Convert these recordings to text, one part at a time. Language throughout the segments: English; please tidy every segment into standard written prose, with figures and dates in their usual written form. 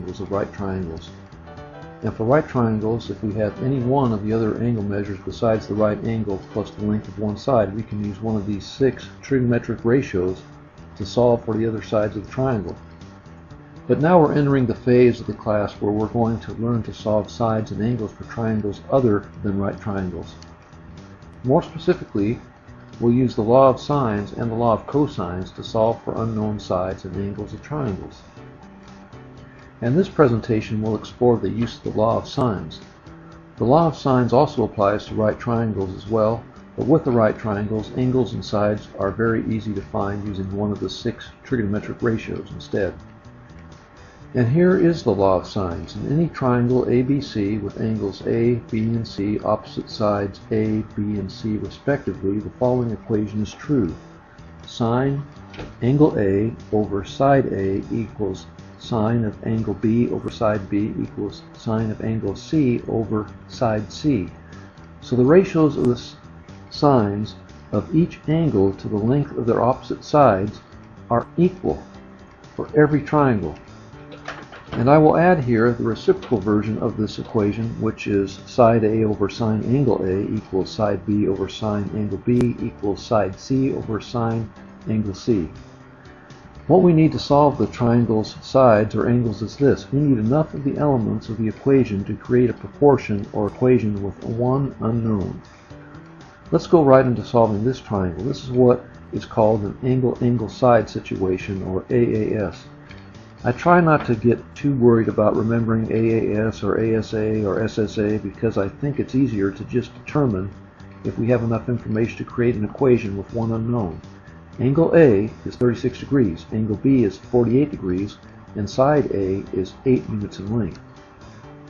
angles of right triangles. And for right triangles, if we have any one of the other angle measures besides the right angle plus the length of one side, we can use one of these 6 trigonometric ratios to solve for the other sides of the triangle. But now we're entering the phase of the class where we're going to learn to solve sides and angles for triangles other than right triangles. More specifically, we'll use the law of sines and the law of cosines to solve for unknown sides and angles of triangles. And this presentation will explore the use of the law of sines. The law of sines also applies to right triangles as well, but with the right triangles, angles and sides are very easy to find using one of the 6 trigonometric ratios instead. And here is the law of sines. In any triangle ABC with angles A, B, and C, opposite sides A, B, and C respectively, the following equation is true. Sine angle A over side A equals sine of angle B over side B equals sine of angle C over side C. So the ratios of the sines of each angle to the length of their opposite sides are equal for every triangle. And I will add here the reciprocal version of this equation, which is side A over sine angle A equals side B over sine angle B equals side C over sine angle C. What we need to solve the triangle's sides or angles is this. We need enough of the elements of the equation to create a proportion or equation with one unknown. Let's go right into solving this triangle. This is what is called an angle-angle side situation, or AAS. I try not to get too worried about remembering AAS or ASA or SSA because I think it's easier to just determine if we have enough information to create an equation with one unknown. Angle A is 36 degrees, angle B is 48 degrees, and side A is 8 units in length.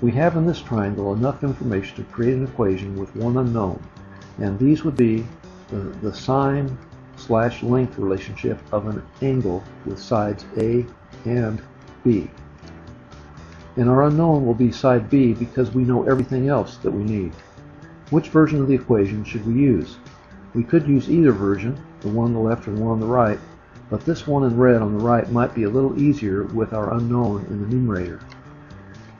We have in this triangle enough information to create an equation with one unknown, and these would be the sine/length relationship of an angle with sides A and B. And our unknown will be side B because we know everything else that we need. Which version of the equation should we use? We could use either version, the one on the left or the one on the right, but this one in red on the right might be a little easier with our unknown in the numerator.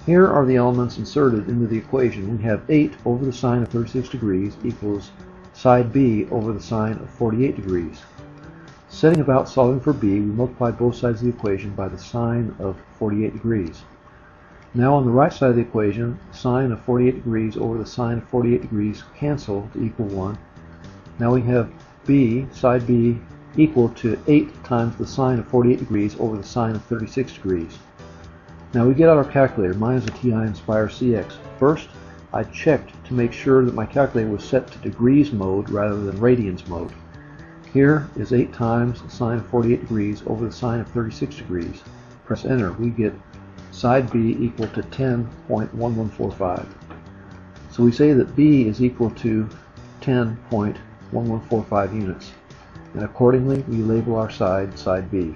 Here are the elements inserted into the equation. We have 8 over the sine of 36 degrees equals side B over the sine of 48 degrees. Setting about solving for B, we multiply both sides of the equation by the sine of 48 degrees. Now on the right side of the equation, sine of 48 degrees over the sine of 48 degrees cancel to equal 1. Now we have B, side B, equal to 8 times the sine of 48 degrees over the sine of 36 degrees. Now we get out our calculator. Mine is a TI Nspire CX. First, I checked to make sure that my calculator was set to degrees mode rather than radians mode. Here is 8 times the sine of 48 degrees over the sine of 36 degrees. Press enter. We get side B equal to 10.1145. So we say that B is equal to 10.1145 units. And accordingly, we label our side side B.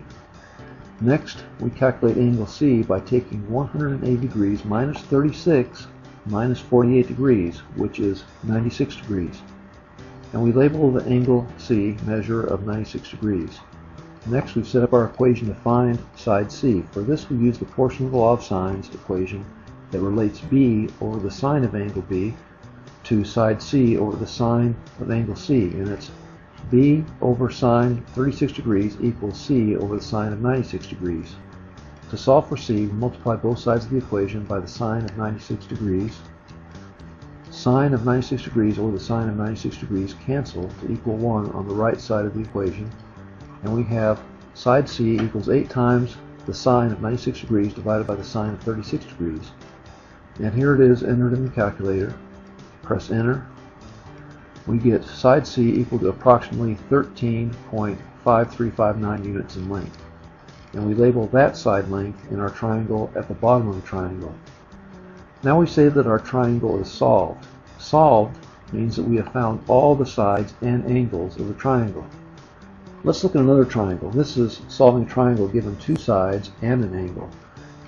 Next, we calculate angle C by taking 180 degrees minus 36 minus 48 degrees, which is 96 degrees. And we label the angle C measure of 96 degrees. Next, we set up our equation to find side C. For this, we use the portion of the law of sines equation that relates B over the sine of angle B to side C over the sine of angle C, and it's B over sine 36 degrees equals C over the sine of 96 degrees. To solve for C, we multiply both sides of the equation by the sine of 96 degrees. Sine of 96 degrees over the sine of 96 degrees cancel to equal 1 on the right side of the equation, and we have side C equals 8 times the sine of 96 degrees divided by the sine of 36 degrees. And here it is entered in the calculator. Press enter. We get side C equal to approximately 13.5359 units in length. And we label that side length in our triangle at the bottom of the triangle. Now we say that our triangle is solved. Solved means that we have found all the sides and angles of the triangle. Let's look at another triangle. This is solving a triangle given 2 sides and an angle.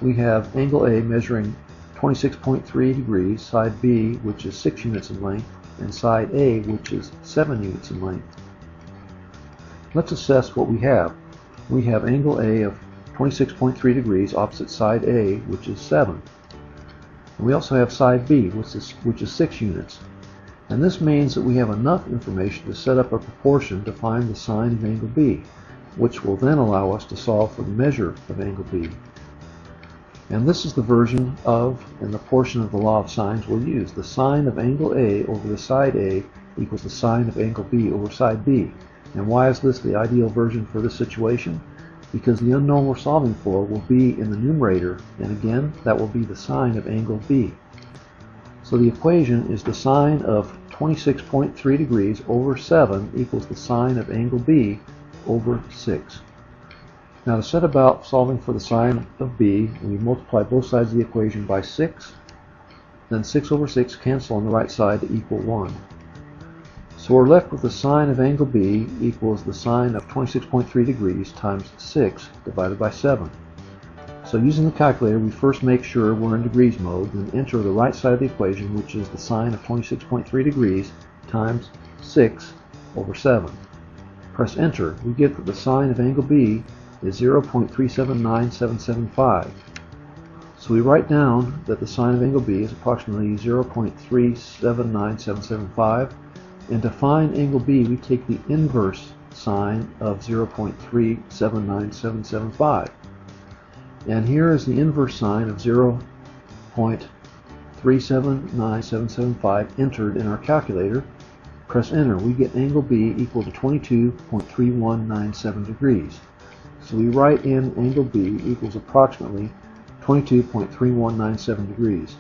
We have angle A measuring 26.3 degrees, side B, which is 6 units in length, and side A, which is 7 units in length. Let's assess what we have. We have angle A of 26.3 degrees opposite side A, which is 7. And we also have side B, which is 6 units. And this means that we have enough information to set up a proportion to find the sine of angle B, which will then allow us to solve for the measure of angle B. And this is the version of, and the portion of the law of sines we'll use. The sine of angle A over the side A equals the sine of angle B over side B. And why is this the ideal version for this situation? Because the unknown we're solving for will be in the numerator, and again, that will be the sine of angle B. So the equation is the sine of 26.3 degrees over 7 equals the sine of angle B over 6. Now to set about solving for the sine of B, we multiply both sides of the equation by 6, then 6 over 6 cancel on the right side to equal 1. So we're left with the sine of angle B equals the sine of 26.3 degrees times 6 divided by 7. So using the calculator, we first make sure we're in degrees mode, then enter the right side of the equation, which is the sine of 26.3 degrees times 6 over 7. Press enter. We get that the sine of angle B is 0.379775. So we write down that the sine of angle B is approximately 0.379775, and to find angle B we take the inverse sine of 0.379775. And here is the inverse sine of 0.379775 entered in our calculator. Press enter. We get angle B equal to 22.3197 degrees. So we write in angle B equals approximately 22.3197 degrees.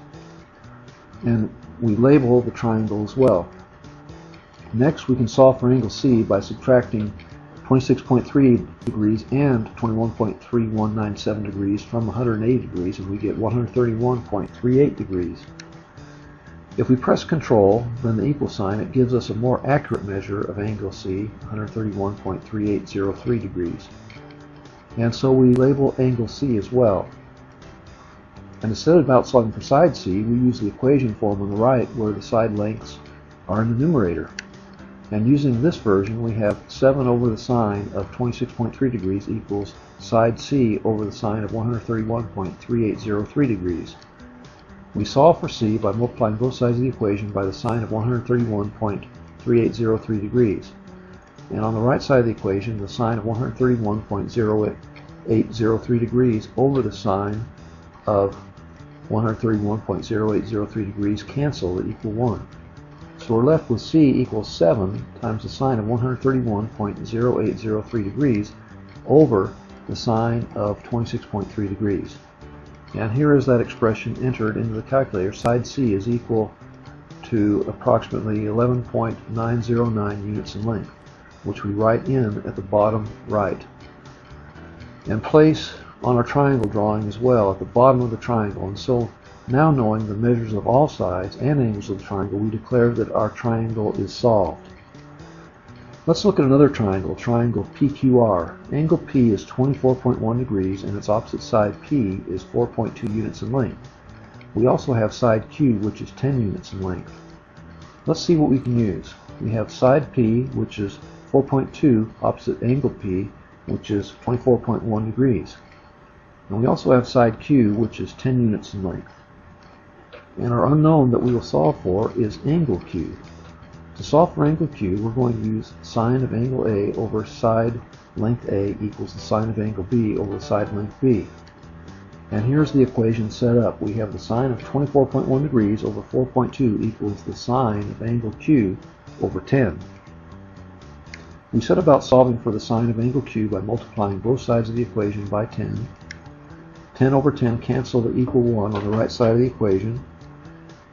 And we label the triangle as well. Next, we can solve for angle C by subtracting 26.3 degrees and 21.3197 degrees from 180 degrees, and we get 131.38 degrees. If we press Control, then the equal sign, it gives us a more accurate measure of angle C, 131.3803 degrees. And so we label angle C as well. And instead of about solving for side C, we use the equation form on the right where the side lengths are in the numerator. And using this version, we have 7 over the sine of 26.3 degrees equals side C over the sine of 131.3803 degrees. We solve for C by multiplying both sides of the equation by the sine of 131.3803 degrees. And on the right side of the equation, the sine of 131.0803 degrees over the sine of 131.0803 degrees cancel to equal 1. So we're left with C equals 7 times the sine of 131.0803 degrees over the sine of 26.3 degrees. And here is that expression entered into the calculator. Side C is equal to approximately 11.909 units in length, which we write in at the bottom right. And place on our triangle drawing as well at the bottom of the triangle. And so now, knowing the measures of all sides and angles of the triangle, we declare that our triangle is solved. Let's look at another triangle, triangle PQR. Angle P is 24.1 degrees and its opposite side P is 4.2 units in length. We also have side Q, which is 10 units in length. Let's see what we can use. We have side P, which is 4.2 opposite angle P, which is 24.1 degrees. And we also have side Q, which is 10 units in length. And our unknown that we will solve for is angle Q. To solve for angle Q, we're going to use sine of angle A over side length A equals the sine of angle B over the side length B. And here's the equation set up. We have the sine of 24.1 degrees over 4.2 equals the sine of angle Q over 10. We set about solving for the sine of angle Q by multiplying both sides of the equation by 10. 10 over 10 cancel to equal 1 on the right side of the equation.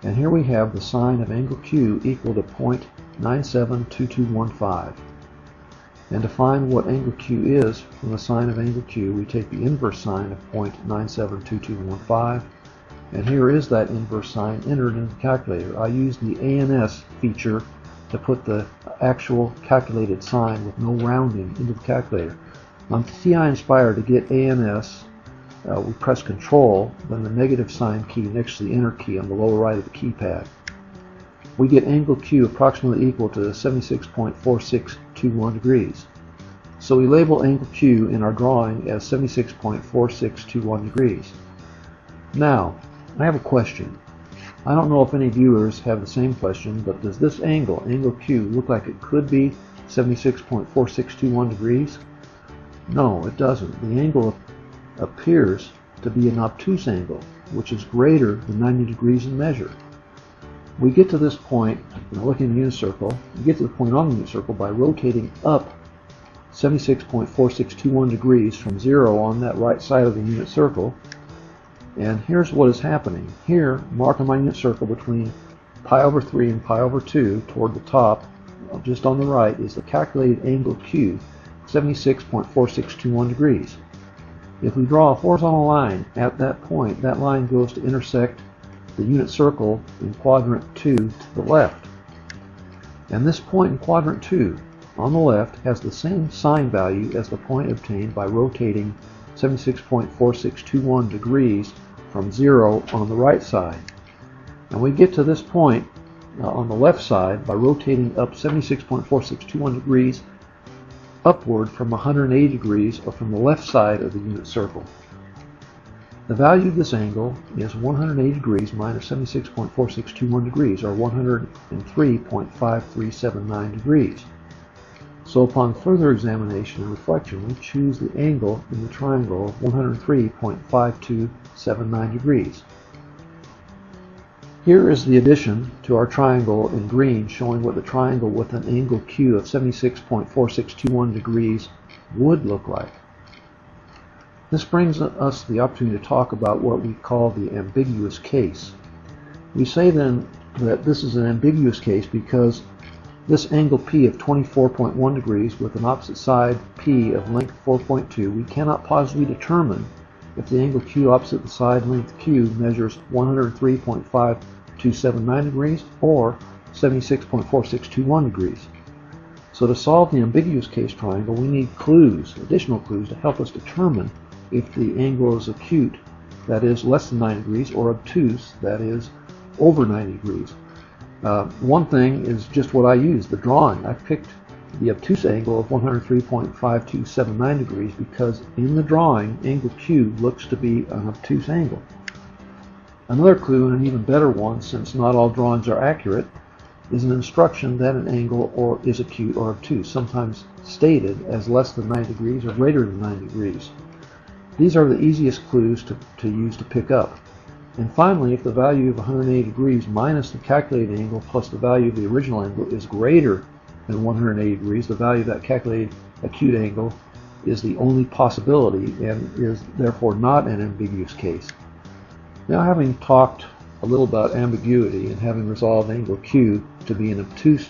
And here we have the sine of angle Q equal to 0.972215. And to find what angle Q is from the sine of angle Q, we take the inverse sine of 0.972215. And here is that inverse sine entered in the calculator. I used the ANS feature to put the actual calculated sine with no rounding into the calculator. On TI Nspire, to get ANS, we press Control, then the negative sign key next to the Enter key on the lower right of the keypad. We get angle Q approximately equal to 76.4621 degrees. So we label angle Q in our drawing as 76.4621 degrees. Now, I have a question. I don't know if any viewers have the same question, but does this angle, angle Q, look like it could be 76.4621 degrees? No, it doesn't. The angle appears to be an obtuse angle, which is greater than 90 degrees in measure. We get to this point, looking at the unit circle, we get to the point on the unit circle by rotating up 76.4621 degrees from 0 on that right side of the unit circle. And here's what is happening. Here, mark on my unit circle between pi over 3 and pi over 2 toward the top, just on the right, is the calculated angle Q, 76.4621 degrees. If we draw a horizontal line at that point, that line goes to intersect the unit circle in quadrant 2 to the left. And this point in quadrant 2 on the left has the same sine value as the point obtained by rotating 76.4621 degrees from 0 on the right side. And we get to this point on the left side by rotating up 76.4621 degrees upward from 180 degrees or from the left side of the unit circle. The value of this angle is 180 degrees minus 76.4621 degrees, or 103.5379 degrees. So upon further examination and reflection, we choose the angle in the triangle of 103.5279 degrees. Here is the addition to our triangle in green, showing what the triangle with an angle Q of 76.4621 degrees would look like. This brings us the opportunity to talk about what we call the ambiguous case. We say then that this is an ambiguous case because this angle P of 24.1 degrees with an opposite side P of length 4.2, we cannot positively determine if the angle Q opposite the side length Q measures 103.5279 degrees or 76.4621 degrees. So to solve the ambiguous case triangle, we need clues, additional clues, to help us determine if the angle is acute, that is less than 90 degrees, or obtuse, that is over 90 degrees. One thing is just what I used, the drawing. I picked the obtuse angle of 103.5279 degrees because in the drawing, angle Q looks to be an obtuse angle. Another clue, and an even better one, since not all drawings are accurate, is an instruction that an angle is acute or obtuse, sometimes stated as less than 90 degrees or greater than 90 degrees. These are the easiest clues to use to pick up. And finally, if the value of 180 degrees minus the calculated angle plus the value of the original angle is greater than 180 degrees, the value of that calculated acute angle is the only possibility and is therefore not an ambiguous case. Now, having talked a little about ambiguity and having resolved angle Q to be an obtuse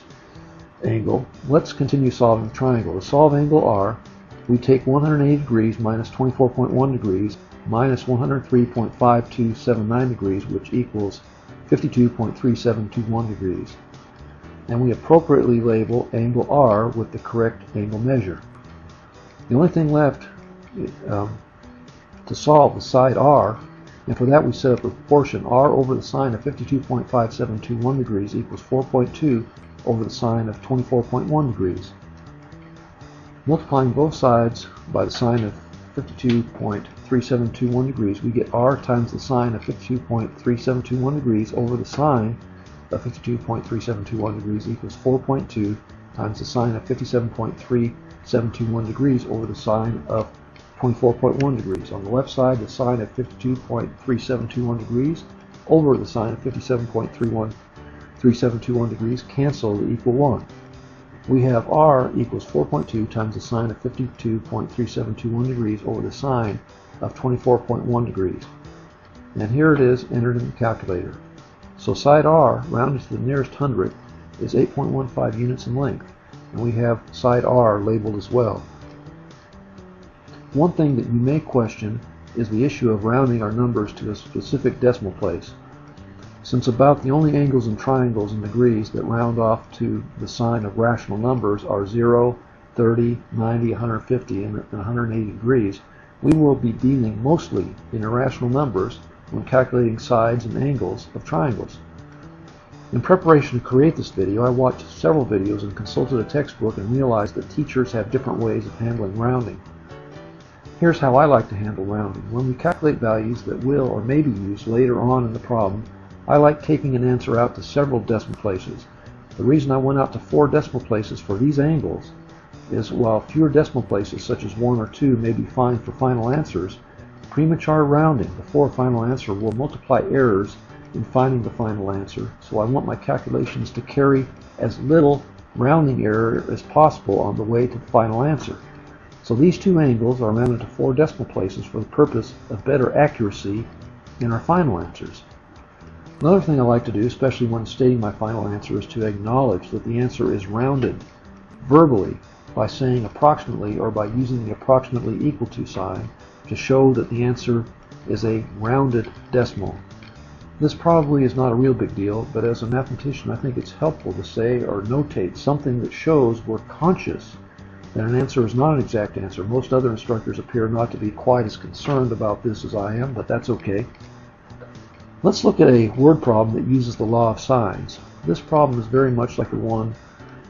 angle, let's continue solving the triangle. To solve angle R, we take 180 degrees minus 24.1 degrees minus 103.5279 degrees, which equals 52.3721 degrees. And we appropriately label angle R with the correct angle measure. The only thing left to solve is side R, and for that we set up a proportion. R over the sine of 52.5721 degrees equals 4.2 over the sine of 24.1 degrees. Multiplying both sides by the sine of 52.3721 degrees, we get R times the sine of 52.3721 degrees over the sine of 52.3721 degrees equals 4.2 times the sine of 57.3721 degrees over the sine of 24.1 degrees. On the left side, the sine of 52.3721 degrees over the sine of 57.3721 degrees cancel to equal 1. We have R equals 4.2 times the sine of 52.3721 degrees over the sine of 24.1 degrees. And here it is entered in the calculator. So side R, rounded to the nearest hundredth, is 8.15 units in length, and we have side R labeled as well. One thing that you may question is the issue of rounding our numbers to a specific decimal place. Since about the only angles in triangles and degrees that round off to the sign of rational numbers are 0, 30, 90, 150, and 180 degrees, we will be dealing mostly in irrational numbers when calculating sides and angles of triangles. In preparation to create this video, I watched several videos and consulted a textbook and realized that teachers have different ways of handling rounding. Here's how I like to handle rounding. When we calculate values that will or may be used later on in the problem, I like taking an answer out to several decimal places. The reason I went out to 4 decimal places for these angles is while fewer decimal places such as 1 or 2 may be fine for final answers, premature rounding before a final answer will multiply errors in finding the final answer, so I want my calculations to carry as little rounding error as possible on the way to the final answer. So these 2 angles are rounded to 4 decimal places for the purpose of better accuracy in our final answers. Another thing I like to do, especially when stating my final answer, is to acknowledge that the answer is rounded verbally by saying approximately or by using the approximately equal to sign to show that the answer is a rounded decimal. This probably is not a real big deal, but as a mathematician I think it's helpful to say or notate something that shows we're conscious that an answer is not an exact answer. Most other instructors appear not to be quite as concerned about this as I am, but that's okay. Let's look at a word problem that uses the law of signs. This problem is very much like the one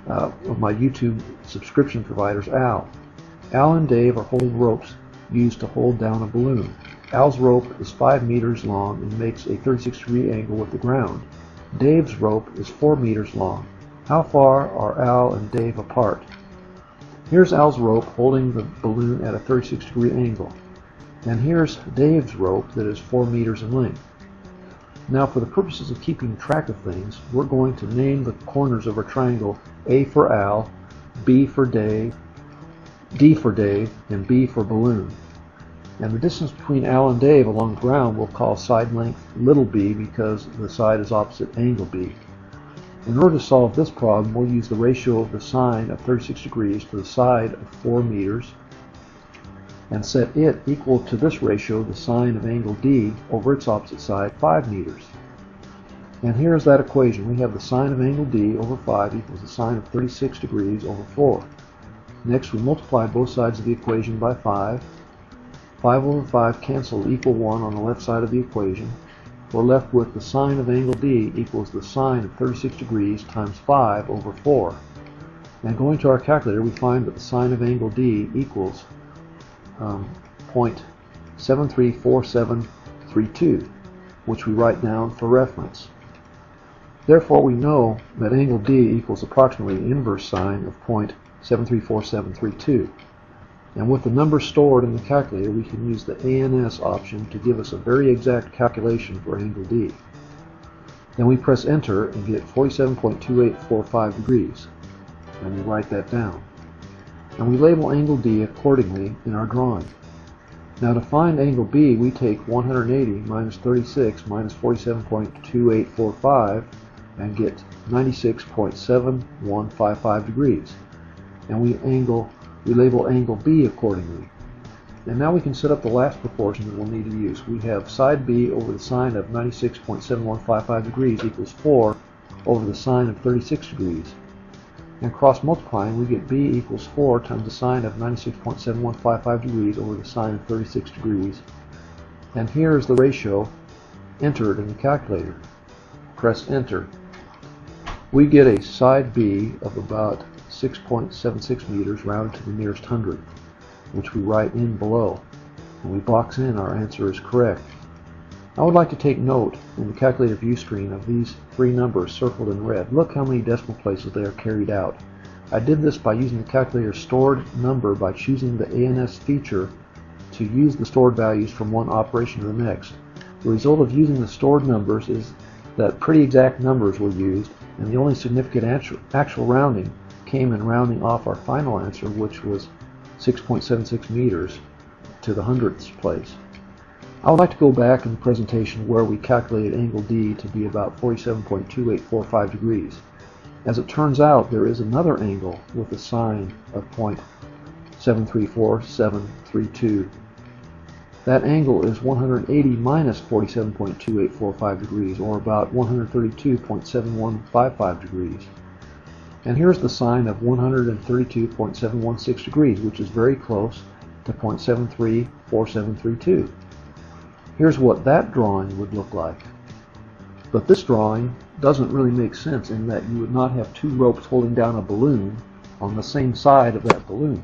of my YouTube subscription providers, Al. Al and Dave are holding ropes used to hold down a balloon. Al's rope is 5 meters long and makes a 36-degree angle with the ground. Dave's rope is 4 meters long. How far are Al and Dave apart? Here's Al's rope holding the balloon at a 36-degree angle. And here's Dave's rope that is 4 meters in length. Now, for the purposes of keeping track of things, we're going to name the corners of our triangle A for Al, B for Dave, D for Dave, and B for balloon. And the distance between Al and Dave along the ground we'll call side length little b because the side is opposite angle B. In order to solve this problem, we'll use the ratio of the sine of 36 degrees to the side of 4 meters and set it equal to this ratio, the sine of angle D, over its opposite side, 5 meters. And here's that equation. We have the sine of angle D over 5 equals the sine of 36 degrees over 4. Next, we multiply both sides of the equation by 5. 5 over 5 cancel equal 1 on the left side of the equation. We're left with the sine of angle D equals the sine of 36 degrees times 5 over 4. And going to our calculator, we find that the sine of angle D equals 0.734732, which we write down for reference. Therefore, we know that angle D equals approximately the inverse sine of 0.734732. And with the number stored in the calculator, we can use the ANS option to give us a very exact calculation for angle D. Then we press enter and get 47.2845 degrees. And we write that down. And we label angle D accordingly in our drawing. Now to find angle B, we take 180 minus 36 minus 47.2845 and get 96.7155 degrees. And we label angle B accordingly. And now we can set up the last proportion that we'll need to use. We have side B over the sine of 96.7155 degrees equals 4 over the sine of 36 degrees. And cross multiplying, we get B equals 4 times the sine of 96.7155 degrees over the sine of 36 degrees. And here is the ratio entered in the calculator. Press enter. We get a side B of about 6.76 meters rounded to the nearest hundredth, which we write in below. And we box in our answer is correct. I would like to take note in the calculator view screen of these 3 numbers circled in red. Look how many decimal places they are carried out. I did this by using the calculator's stored number by choosing the ANS feature to use the stored values from one operation to the next. The result of using the stored numbers is that pretty exact numbers were used, and the only significant actual rounding came in rounding off our final answer, which was 6.76 meters to the hundredths place. I would like to go back in the presentation where we calculated angle D to be about 47.2845 degrees. As it turns out, there is another angle with a sine of 0.734732. That angle is 180 minus 47.2845 degrees, or about 132.7155 degrees. And here's the sine of 132.716 degrees, which is very close to 0.734732. Here's what that drawing would look like. But this drawing doesn't really make sense in that you would not have two ropes holding down a balloon on the same side of that balloon.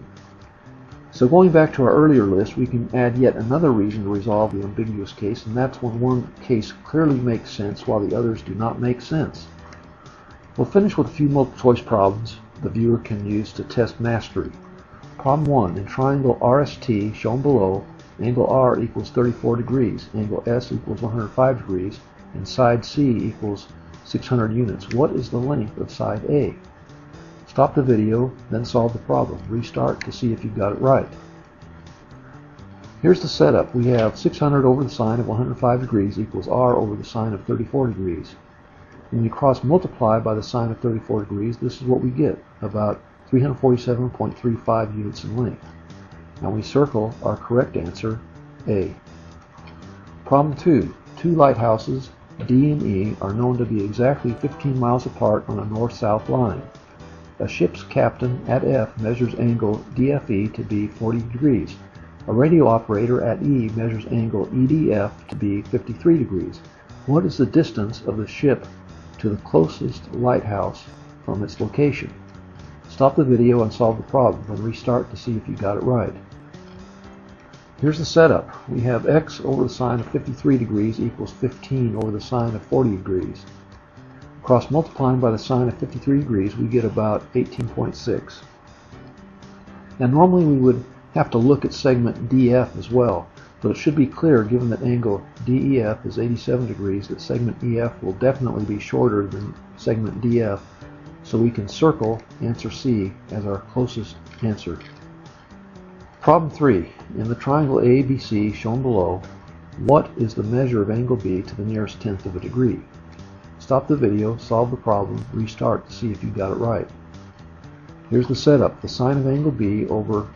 So going back to our earlier list, we can add yet another reason to resolve the ambiguous case, and that's when one case clearly makes sense while the others do not make sense. We'll finish with a few multiple choice problems the viewer can use to test mastery. Problem 1. In triangle RST shown below, angle R equals 34 degrees, angle S equals 105 degrees, and side C equals 600 units. What is the length of side A? Stop the video, then solve the problem. Restart to see if you got it right. Here's the setup. We have 600 over the sine of 105 degrees equals R over the sine of 34 degrees. When you cross multiply by the sine of 34 degrees, this is what we get, about 347.35 units in length. Now we circle our correct answer, A. Problem 2. Two lighthouses, D and E, are known to be exactly 15 miles apart on a north-south line. A ship's captain at F measures angle DFE to be 40 degrees. A radio operator at E measures angle EDF to be 53 degrees. What is the distance of the ship to the closest lighthouse from its location? Stop the video and solve the problem, then restart to see if you got it right. Here's the setup. We have x over the sine of 53 degrees equals 15 over the sine of 40 degrees. Cross multiplying by the sine of 53 degrees, we get about 18.6. Now normally we would have to look at segment DF as well, but it should be clear, given that angle DEF is 87 degrees, that segment EF will definitely be shorter than segment DF, so we can circle answer C as our closest answer. Problem 3. In the triangle ABC shown below, what is the measure of angle B to the nearest tenth of a degree? Stop the video, solve the problem, restart to see if you got it right. Here's the setup. The sine of angle B over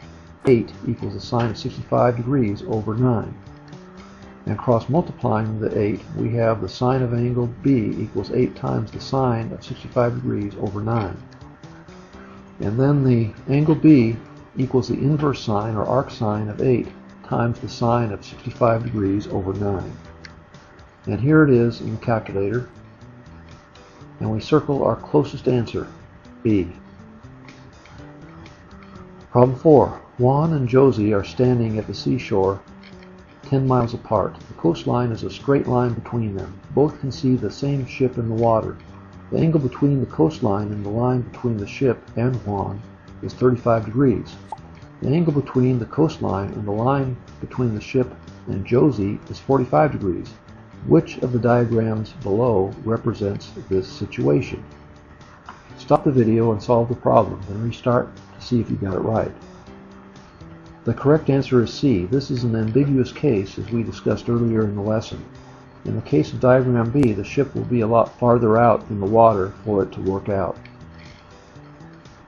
8 equals the sine of 65 degrees over 9. And cross multiplying the 8, we have the sine of angle B equals 8 times the sine of 65 degrees over 9. And then the angle B equals the inverse sine or arc sine of 8 times the sine of 65 degrees over 9. And here it is in the calculator. And we circle our closest answer, B. Problem 4. Juan and Josie are standing at the seashore 10 miles apart. The coastline is a straight line between them. Both can see the same ship in the water. The angle between the coastline and the line between the ship and Juan is 35 degrees. The angle between the coastline and the line between the ship and Josie is 45 degrees. Which of the diagrams below represents this situation? Stop the video and solve the problem, then restart to see if you got it right. The correct answer is C. This is an ambiguous case, as we discussed earlier in the lesson. In the case of diagram B, the ship will be a lot farther out in the water for it to work out.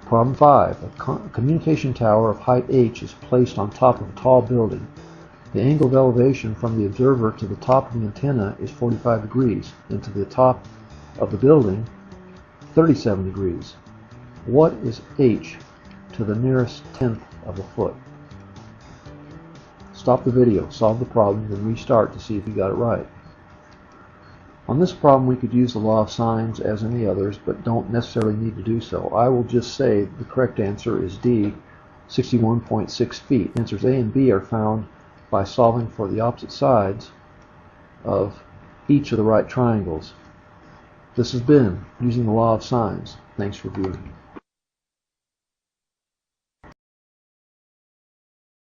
Problem 5. A communication tower of height h is placed on top of a tall building. The angle of elevation from the observer to the top of the antenna is 45 degrees, and to the top of the building, 37 degrees. What is h to the nearest tenth of a foot? Stop the video, solve the problem, then restart to see if you got it right. On this problem we could use the law of sines as in the others, but don't necessarily need to do so. I will just say the correct answer is D, 61.6 feet. Answers A and B are found by solving for the opposite sides of each of the right triangles. This has been Using the Law of Sines. Thanks for viewing.